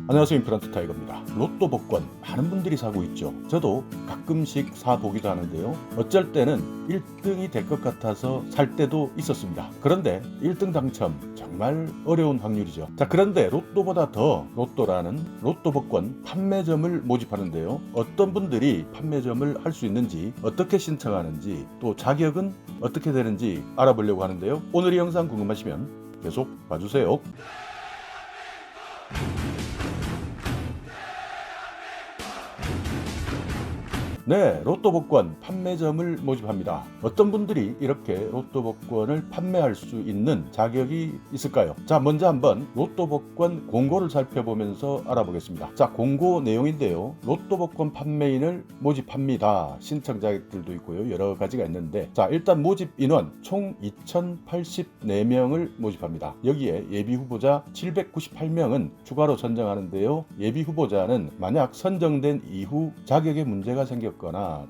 안녕하세요. 임플란트 타이거입니다. 로또 복권 많은 분들이 사고 있죠. 저도 가끔씩 사보기도 하는데요. 어쩔 때는 1등이 될 것 같아서 살 때도 있었습니다. 그런데 1등 당첨 정말 어려운 확률이죠. 자, 그런데 로또보다 더 로또라는 로또 복권 판매점을 모집하는데요. 어떤 분들이 판매점을 할 수 있는지, 어떻게 신청하는지, 또 자격은 어떻게 되는지 알아보려고 하는데요. 오늘 이 영상 궁금하시면 계속 봐주세요. 네, 로또 복권 판매점을 모집합니다. 어떤 분들이 이렇게 로또 복권을 판매할 수 있는 자격이 있을까요? 자, 먼저 한번 로또 복권 공고를 살펴보면서 알아보겠습니다. 자, 공고 내용인데요. 로또 복권 판매인을 모집합니다. 신청 자격들도 있고요. 여러 가지가 있는데, 자, 일단 모집 인원 총 2,084명을 모집합니다. 여기에 예비 후보자 798명은 추가로 선정하는데요. 예비 후보자는 만약 선정된 이후 자격에 문제가 생겼거나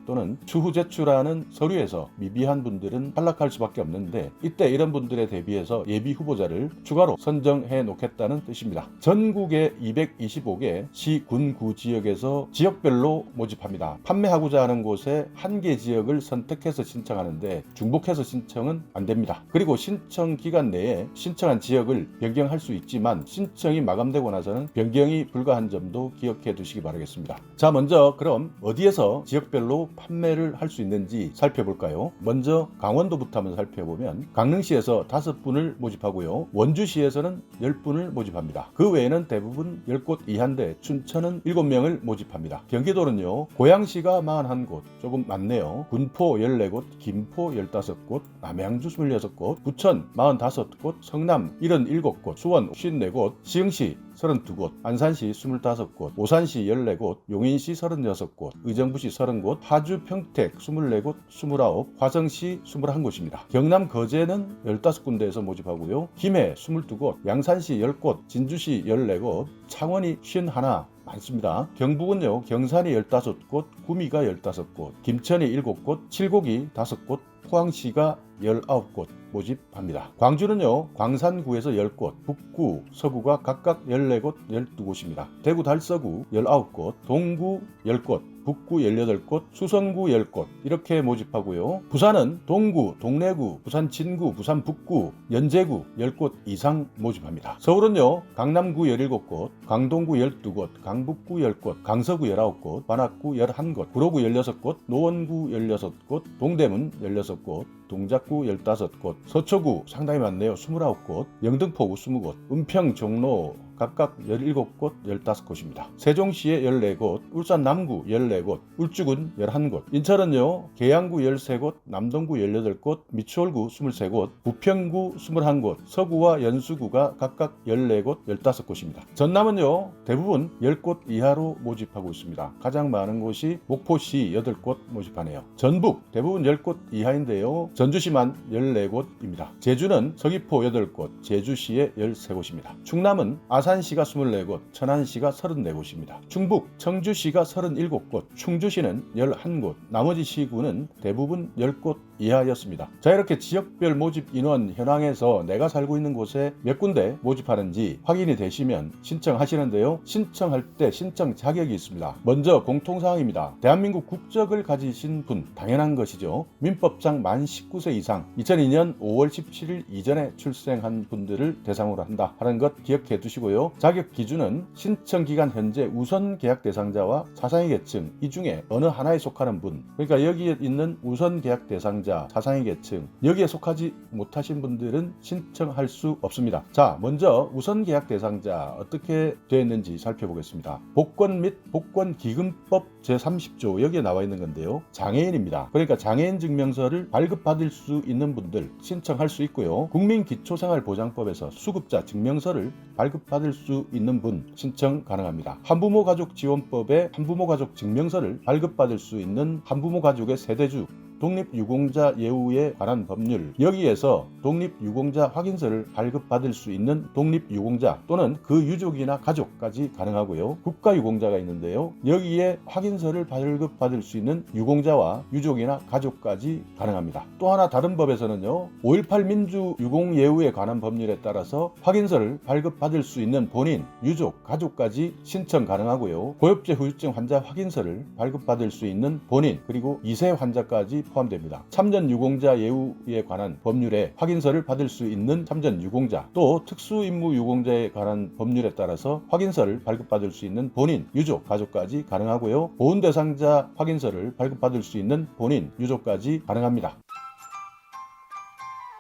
또는 추후 제출하는 서류에서 미비한 분들은 탈락할 수밖에 없는데, 이때 이런 분들에 대비해서 예비 후보자를 추가로 선정해 놓겠다는 뜻입니다. 전국의 225개 시, 군, 구 지역에서 지역별로 모집합니다. 판매하고자 하는 곳에 한 개 지역을 선택해서 신청하는데 중복해서 신청은 안 됩니다. 그리고 신청 기간 내에 신청한 지역을 변경할 수 있지만 신청이 마감되고 나서는 변경이 불가한 점도 기억해 두시기 바라겠습니다. 자, 먼저 그럼 어디에서 지역별로 판매를 할 수 있는지 살펴볼까요? 먼저 강원도부터 한번 살펴보면 강릉시에서 5분을 모집하고요. 원주시에서는 10분을 모집합니다. 그 외에는 대부분 10곳 이하인데 춘천은 7명을 모집합니다. 경기도는요, 고양시가 41곳, 조금 많네요. 군포 14곳, 김포 15곳, 남양주 26곳, 부천 45곳, 성남 77곳, 수원 54곳, 시흥시 32곳, 안산시 25곳, 오산시 14곳, 용인시 36곳, 의정부시 30곳, 파주 평택 24곳, 29, 화성시 21곳입니다. 경남 거제는 15군데에서 모집하고요. 김해 22곳, 양산시 10곳, 진주시 14곳, 창원이 51, 많습니다. 경북은요, 경산이 15곳, 구미가 15곳, 김천이 7곳, 칠곡이 5곳, 포항시가 19곳 모집합니다. 광주는요, 광산구에서 10곳, 북구, 서구가 각각 14곳, 12곳입니다. 대구 달서구 19곳, 동구 10곳, 북구 18곳, 수성구 10곳 이렇게 모집하고요. 부산은 동구, 동래구, 부산 진구, 부산 북구, 연제구 10곳 이상 모집합니다. 서울은요, 강남구 17곳, 강동구 12곳, 강북구 10곳, 강서구 19곳, 관악구 11곳, 구로구 16곳, 노원구 16곳, 동대문 16곳, 동작구 15곳, 서초구 상당히 많네요. 29곳, 영등포구 20곳, 은평, 종로 각각 17곳, 15곳입니다. 세종시에 14곳, 울산 남구 14곳, 울주군 11곳, 인천은요, 계양구 13곳, 남동구 18곳, 미추홀구 23곳, 부평구 21곳, 서구와 연수구가 각각 14곳, 15곳입니다. 전남은요, 대부분 10곳 이하로 모집하고 있습니다. 가장 많은 곳이 목포시 8곳 모집하네요. 전북 대부분 10곳 이하인데요, 전주시만 14곳입니다. 제주는 서귀포 8곳, 제주시에 13곳입니다. 충남은 아산시가 24곳, 천안시가 34곳입니다. 충북, 청주시가 37곳, 충주시는 11곳, 나머지 시군은 대부분 10곳 이하였습니다. 자, 이렇게 지역별 모집 인원 현황에서 내가 살고 있는 곳에 몇 군데 모집하는지 확인이 되시면 신청하시는데요. 신청할 때 신청 자격이 있습니다. 먼저 공통사항입니다. 대한민국 국적을 가지신 분, 당연한 것이죠. 민법상 만 19세 이상, 2002년 5월 17일 이전에 출생한 분들을 대상으로 한다 하는 것 기억해 두시고요. 자격 기준은 신청 기간 현재 우선 계약 대상자와 사상의 계층, 이 중에 어느 하나에 속하는 분, 그러니까 여기에 있는 우선 계약 대상자, 사상의 계층, 여기에 속하지 못하신 분들은 신청할 수 없습니다. 자, 먼저 우선 계약 대상자 어떻게 되어 있는지 살펴보겠습니다. 복권 및 복권기금법 제30조 여기에 나와 있는 건데요, 장애인입니다. 그러니까 장애인 증명서를 발급받을 수 있는 분들 신청할 수 있고요. 국민기초생활보장법에서 수급자 증명서를 발급받을 수 있는 분 신청 가능합니다. 한부모 가족 지원법에 한부모 가족 증명서를 발급받을 수 있는 한부모 가족의 세대주 독립유공자 예우에 관한 법률, 여기에서 독립유공자 확인서를 발급받을 수 있는 독립유공자 또는 그 유족이나 가족까지 가능하고요. 국가유공자가 있는데요. 여기에 확인서를 발급받을 수 있는 유공자와 유족이나 가족까지 가능합니다. 또 하나 다른 법에서는요. 5.18 민주유공예우에 관한 법률에 따라서 확인서를 발급받을 수 있는 본인, 유족, 가족까지 신청 가능하고요. 고엽제 후유증 환자 확인서를 발급받을 수 있는 본인 그리고 2세 환자까지 포함됩니다. 참전유공자 예우에 관한 법률에 확인서를 받을 수 있는 참전유공자, 또 특수임무유공자에 관한 법률에 따라서 확인서를 발급받을 수 있는 본인, 유족, 가족까지 가능하고요. 보훈대상자 확인서를 발급받을 수 있는 본인, 유족까지 가능합니다.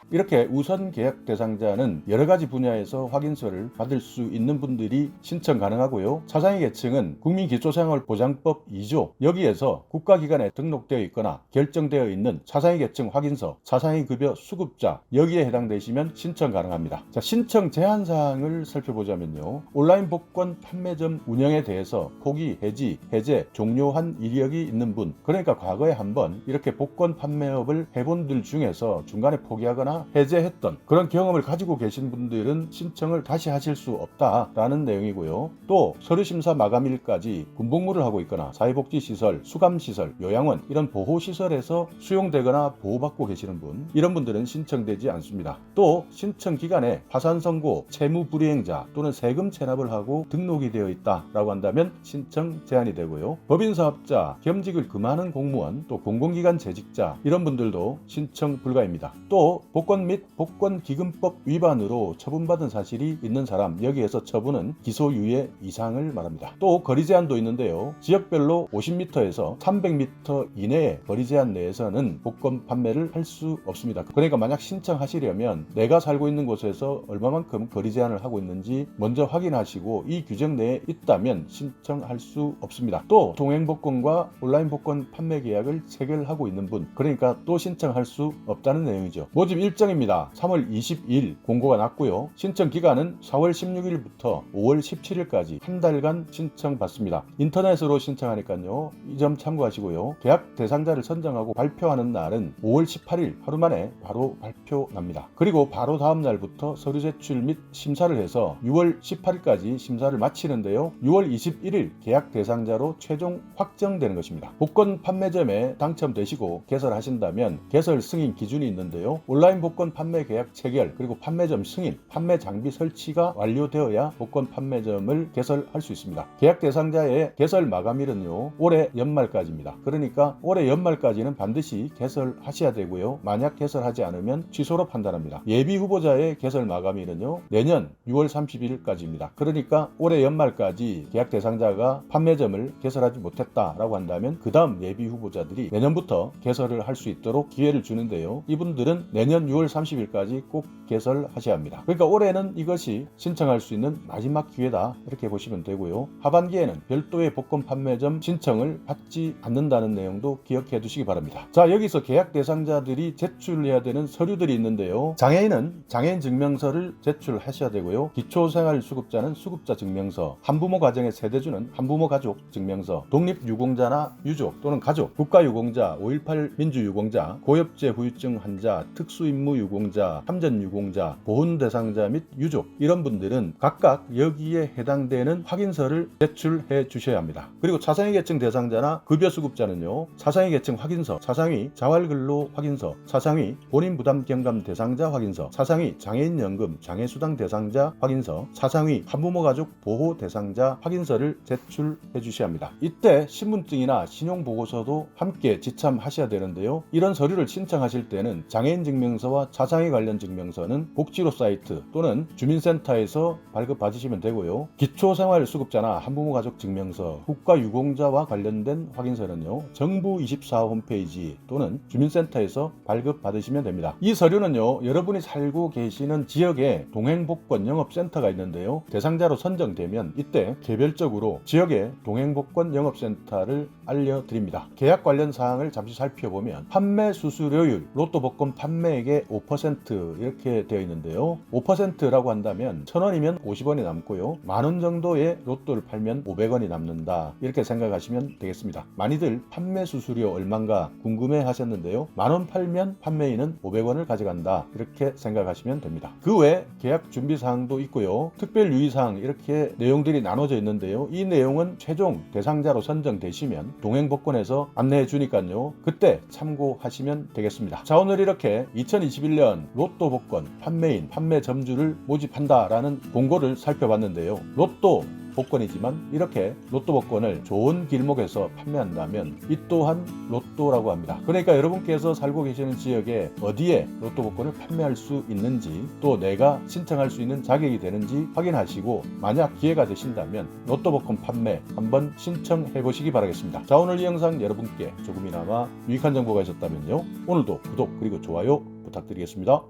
이렇게 우선 계약 대상자는 여러 가지 분야에서 확인서를 받을 수 있는 분들이 신청 가능하고요. 차상위 계층은 국민기초생활보장법 2조 여기에서 국가기관에 등록되어 있거나 결정되어 있는 차상위 계층 확인서, 차상위 급여 수급자 여기에 해당되시면 신청 가능합니다. 자, 신청 제한 사항을 살펴보자면요. 온라인 복권 판매점 운영에 대해서 포기, 해지, 해제, 종료한 이력이 있는 분, 그러니까 과거에 한번 이렇게 복권 판매업을 해본 분들 중에서 중간에 포기하거나 해제했던 그런 경험을 가지고 계신 분들은 신청을 다시 하실 수 없다라는 내용이고요. 또 서류심사 마감일까지 군복무를 하고 있거나 사회복지시설, 수감시설, 요양원 이런 보호시설에서 수용되거나 보호받고 계시는 분, 이런 분들은 신청되지 않습니다. 또 신청 기간에 파산선고, 채무불이행자 또는 세금 체납을 하고 등록이 되어 있다라고 한다면 신청 제한이 되고요. 법인사업자, 겸직을 금하는 공무원, 또 공공기관 재직자 이런 분들도 신청 불가입니다. 또 복권 및 복권기금법 위반으로 처분받은 사실이 있는 사람, 여기에서 처분은 기소유예 이상을 말합니다. 또 거리 제한도 있는데요. 지역별로 50m에서 300m 이내의 거리 제한 내에서는 복권 판매를 할 수 없습니다. 그러니까 만약 신청하시려면 내가 살고 있는 곳에서 얼마만큼 거리 제한을 하고 있는지 먼저 확인하시고 이 규정 내에 있다면 신청할 수 없습니다. 또 동행복권과 온라인 복권 판매 계약을 체결하고 있는 분, 그러니까 또 신청할 수 없다는 내용이죠. 모집 일정입니다. 3월 22일 공고가 났고요. 신청 기간은 4월 16일부터 5월 17일까지 한 달간 신청 받습니다. 인터넷으로 신청하니까요. 이 점 참고하시고요. 계약 대상자를 선정하고 발표하는 날은 5월 18일 하루 만에 바로 발표납니다. 그리고 바로 다음 날부터 서류 제출 및 심사를 해서 6월 18일까지 심사를 마치는데요. 6월 21일 계약 대상자로 최종 확정되는 것입니다. 복권 판매점에 당첨되시고 개설하신다면 개설 승인 기준이 있는데요. 온라인 복권 판매 계약 체결 그리고 판매점 승인, 판매 장비 설치가 완료되어야 복권 판매점을 개설할 수 있습니다. 계약 대상자의 개설 마감일은요. 올해 연말까지입니다. 그러니까 올해 연말까지는 반드시 개설하셔야 되고요. 만약 개설하지 않으면 취소로 판단합니다. 예비 후보자의 개설 마감일은요. 내년 6월 30일까지입니다. 그러니까 올해 연말까지 계약 대상자가 판매점을 개설하지 못했다라고 한다면 그 다음 예비 후보자들이 내년부터 개설을 할 수 있도록 기회를 주는데요. 이분들은 내년 6월 30일까지 꼭 개설하셔야 합니다. 그러니까 올해는 이것이 신청할 수 있는 마지막 기회다 이렇게 보시면 되고요. 하반기에는 별도의 복권 판매점 신청을 받지 않는다는 내용도 기억해 두시기 바랍니다. 자, 여기서 계약 대상자들이 제출해야 되는 서류들이 있는데요. 장애인은 장애인 증명서를 제출하셔야 되고요. 기초생활수급자는 수급자 증명서, 한부모 가정의 세대주는 한부모 가족 증명서, 독립유공자나 유족 또는 가족, 국가유공자, 5.18 민주유공자, 고엽제 후유증 환자, 특수임무유공자, 참전유공자, 보훈대상자 및 유족 이런 분들은 각각 여기에 해당되는 확인서를 제출해 주셔야 합니다. 그리고 차상위 계층 대상자나 급여수급자는요. 차상위 계층 확인서, 차상위 자활근로 확인서, 차상위 본인부담경감 대상자 확인서, 차상위 장애인연금 장애수당 대상자 확인서, 차상위 한부모 가족 보호 대상자 확인서를 제출해 주셔야 합니다. 이때 신분증이나 신용보고서도 함께 지참하셔야 되는데요. 이런 서류를 신청하실 때는 장애인 증명서와 차상위 관련 증명서는 복지로 사이트 또는 주민센터에서 발급받으시면 되고요. 기초생활수급자나 한부모 가족 증명서, 국가유공자와 관련된 확인서는요. 정부24 홈페이지 또는 주민센터에서 발급받으시면 됩니다. 이 서류는요. 여러분이 살고 계시는 지역에 동행복권 영업센터가 있는데요. 대상자로 선정되면 이때 개별적으로 지역의 동행복권 영업센터를 알려드립니다. 계약 관련 사항을 잠시 살펴보면 판매 수수료율, 로또 복권 판매액의 계약의 5% 이렇게 되어 있는데요. 5%라고 한다면 1,000원이면 50원이 남고요. 만원 정도의 로또를 팔면 500원이 남는다. 이렇게 생각하시면 되겠습니다. 많이들 판매 수수료 얼마인가 궁금해 하셨는데요. 만원 팔면 판매인은 500원을 가져간다. 이렇게 생각하시면 됩니다. 그 외 계약 준비사항도 있고요. 특별 유의사항 이렇게 내용들이 나눠져 있는데요. 이 내용은 최종 대상자로 선정되시면 동행복권에서 안내해 주니까요. 그때 참고하시면 되겠습니다. 자, 오늘 이렇게 2021년 로또 복권 판매인, 판매점주를 모집한다라는 공고를 살펴봤는데요. 로또 복권이지만 이렇게 로또 복권을 좋은 길목에서 판매한다면 이 또한 로또라고 합니다. 그러니까 여러분께서 살고 계시는 지역에 어디에 로또 복권을 판매할 수 있는지, 또 내가 신청할 수 있는 자격이 되는지 확인하시고, 만약 기회가 되신다면 로또 복권 판매 한번 신청해 보시기 바라겠습니다. 자, 오늘 이 영상 여러분께 조금이나마 유익한 정보가 있었다면요, 오늘도 구독 그리고 좋아요 부탁드리겠습니다.